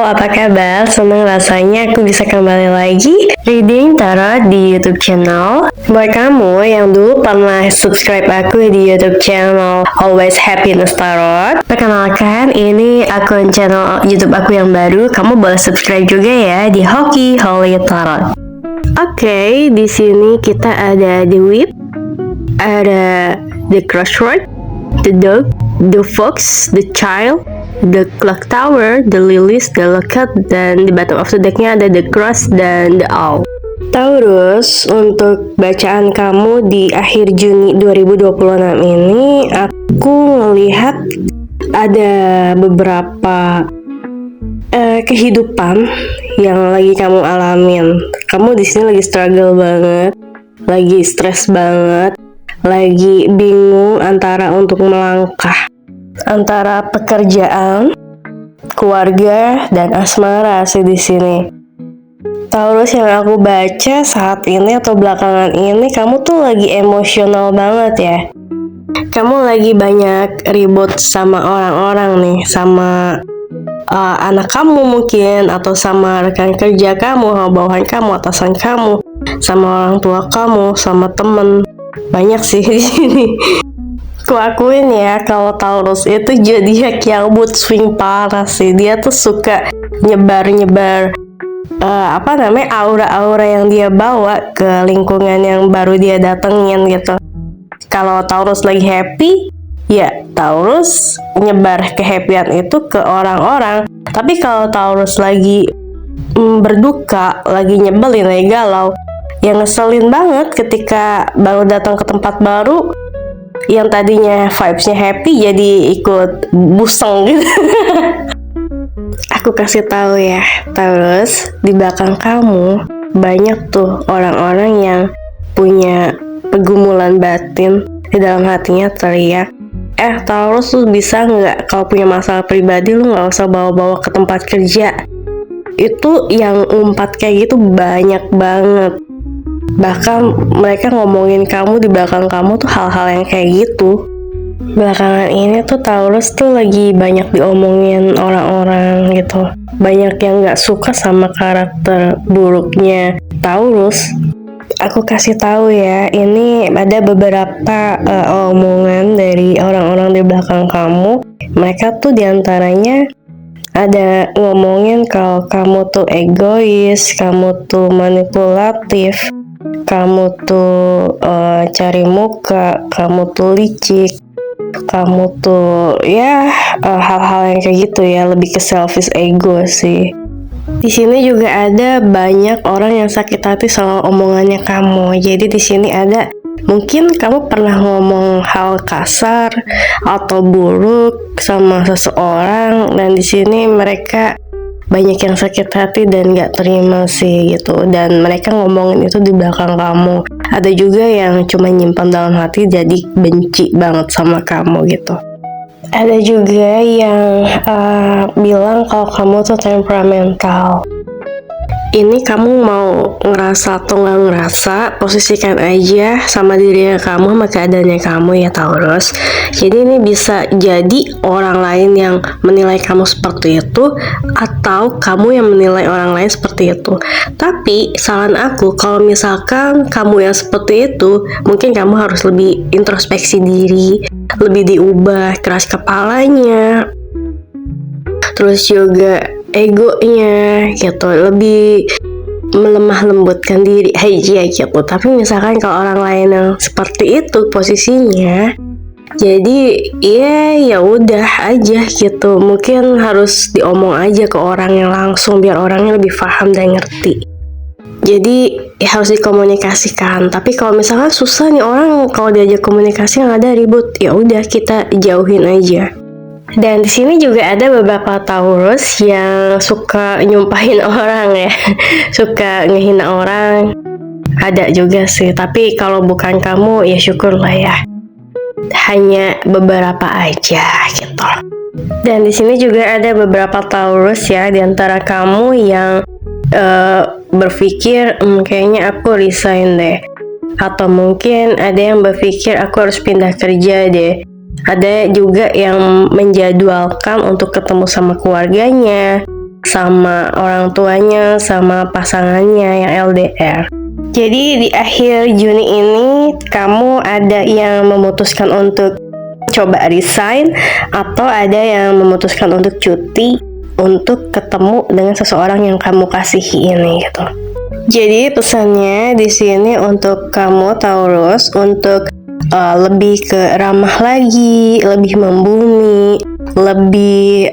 apa kabar? Senang rasanya aku bisa kembali lagi reading tarot di YouTube channel. Buat kamu yang dulu pernah subscribe aku di YouTube channel Always Happiness Tarot, perkenalkan ini akun channel YouTube aku yang baru. Kamu boleh subscribe juga ya di Hoki Holy Tarot. Oke, di sini kita ada The Whip, ada The Crossroad, The Dog, The Fox, The Child, The Clock Tower, The Lilies, The Lookout, dan di bottom of the decknya ada The Cross dan The Owl. Taurus, untuk bacaan kamu di akhir Juni 2026 ini, aku melihat ada beberapa kehidupan yang lagi kamu alamin. Kamu di sini lagi struggle banget, lagi stres banget, lagi bingung antara untuk melangkah antara pekerjaan, keluarga, dan asmara sih di sini. Taurus, yang aku baca saat ini atau belakangan ini, kamu tuh lagi emosional banget ya. Kamu lagi banyak ribut sama orang-orang nih, sama anak kamu mungkin, atau sama rekan kerja kamu, bawahan kamu, atasan kamu, sama orang tua kamu, sama temen. Banyak sih di sini. Aku akuin ya, kalau Taurus itu zodiak yang mood swing parah sih. Dia tuh suka nyebar-nyebar aura-aura yang dia bawa ke lingkungan yang baru dia datengin gitu. Kalau Taurus lagi happy, ya Taurus nyebar kehappyan itu ke orang-orang. Tapi kalau Taurus lagi berduka, lagi nyebelin, lagi galau, yang ngeselin banget ketika baru datang ke tempat baru, yang tadinya vibes-nya happy jadi ikut buseng gitu. Aku kasih tahu ya, Taurus, di belakang kamu banyak tuh orang-orang yang punya pergumulan batin. Di dalam hatinya teriak, Taurus, lu bisa nggak kalau punya masalah pribadi lu nggak usah bawa-bawa ke tempat kerja. Itu yang umpat kayak gitu banyak banget. Bahkan mereka ngomongin kamu di belakang kamu tuh hal-hal yang kayak gitu. Belakangan ini tuh Taurus tuh lagi banyak diomongin orang-orang gitu. Banyak yang gak suka sama karakter buruknya Taurus. Aku kasih tahu ya, ini ada beberapa omongan dari orang-orang di belakang kamu. Mereka tuh diantaranya ada ngomongin kalau kamu tuh egois, kamu tuh manipulatif, kamu tuh cari muka, kamu tuh licik, kamu tuh hal-hal yang kayak gitu ya, lebih ke selfish ego sih. Di sini juga ada banyak orang yang sakit hati soal omongannya kamu. Jadi di sini ada, mungkin kamu pernah ngomong hal kasar atau buruk sama seseorang, dan di sini mereka banyak yang sakit hati dan gak terima sih gitu, dan mereka ngomongin itu di belakang kamu. Ada juga yang cuma nyimpan dalam hati jadi benci banget sama kamu gitu. Ada juga yang bilang kalau kamu tuh temperamental. Ini kamu mau ngerasa atau nggak ngerasa, posisikan aja sama dirinya kamu, sama keadaannya kamu ya Taurus. Jadi ini bisa jadi orang lain yang menilai kamu seperti itu, atau kamu yang menilai orang lain seperti itu. Tapi saran aku, kalau misalkan kamu yang seperti itu, mungkin kamu harus lebih introspeksi diri, lebih diubah keras kepalanya, terus juga egonya gitu, lebih melemah lembutkan diri aja gitu. Tapi misalkan kalau orang lain yang seperti itu posisinya, jadi ya udah aja gitu. Mungkin harus diomong aja ke orangnya langsung biar orangnya lebih paham dan ngerti. Jadi harus dikomunikasikan. Tapi kalau misalkan susah nih orang, kalau diajak komunikasi nggak ada ribut, ya udah kita jauhin aja. Dan di sini juga ada beberapa Taurus yang suka nyumpahin orang ya, suka ngehina orang. Ada juga sih, tapi kalau bukan kamu ya syukurlah ya. Hanya beberapa aja gitu. Dan di sini juga ada beberapa Taurus ya, di antara kamu yang berpikir kayaknya aku resign deh, atau mungkin ada yang berpikir aku harus pindah kerja deh. Ada juga yang menjadwalkan untuk ketemu sama keluarganya, sama orang tuanya, sama pasangannya yang LDR. Jadi di akhir Juni ini kamu ada yang memutuskan untuk coba resign, atau ada yang memutuskan untuk cuti untuk ketemu dengan seseorang yang kamu kasihi ini gitu. Jadi pesannya di sini untuk kamu Taurus untuk lebih ke ramah lagi, lebih membumi, lebih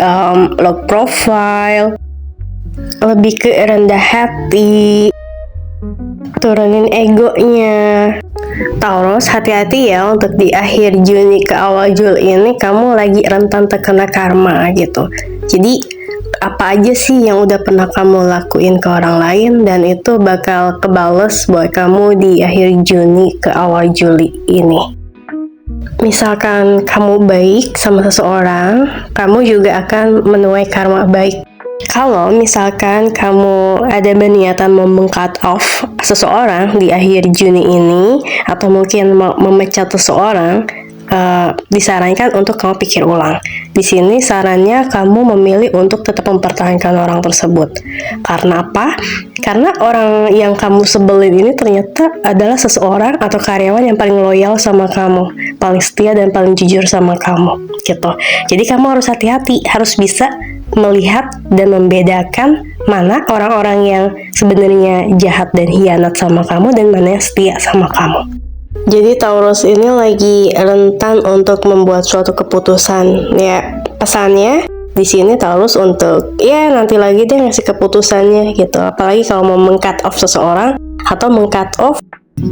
low profile, lebih ke rendah hati, turunin egonya. Taurus, hati-hati ya untuk di akhir Juni ke awal Juli ini kamu lagi rentan terkena karma gitu. Jadi apa aja sih yang udah pernah kamu lakuin ke orang lain, dan itu bakal kebales buat kamu di akhir Juni ke awal Juli ini. Misalkan kamu baik sama seseorang, kamu juga akan menuai karma baik. Kalau misalkan kamu ada berniatan meng-cut off seseorang di akhir Juni ini, atau mungkin mau memecat seseorang, disarankan untuk kamu pikir ulang. Di sini sarannya kamu memilih untuk tetap mempertahankan orang tersebut. Karena apa? Karena orang yang kamu sebelin ini ternyata adalah seseorang atau karyawan yang paling loyal sama kamu, paling setia dan paling jujur sama kamu, gitu. Jadi kamu harus hati-hati, harus bisa melihat dan membedakan mana orang-orang yang sebenarnya jahat dan hianat sama kamu dan mana yang setia sama kamu. Jadi Taurus ini lagi rentan untuk membuat suatu keputusan. Ya, pesannya di sini Taurus untuk ya nanti lagi deh ngasih keputusannya gitu. Apalagi kalau mau meng-cut off seseorang atau meng-cut off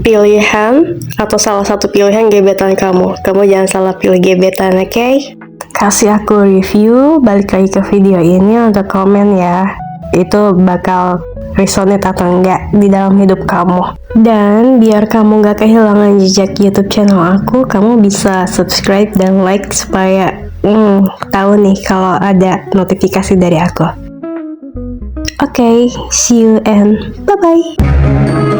pilihan atau salah satu pilihan gebetan kamu. Kamu jangan salah pilih gebetan, oke? Kasih aku review, balik lagi ke video ini untuk komen ya. Itu bakal resonate atau enggak di dalam hidup kamu. Dan biar kamu gak kehilangan jejak YouTube channel aku, kamu bisa subscribe dan like supaya tahu nih kalau ada notifikasi dari aku. Oke, see you and bye-bye.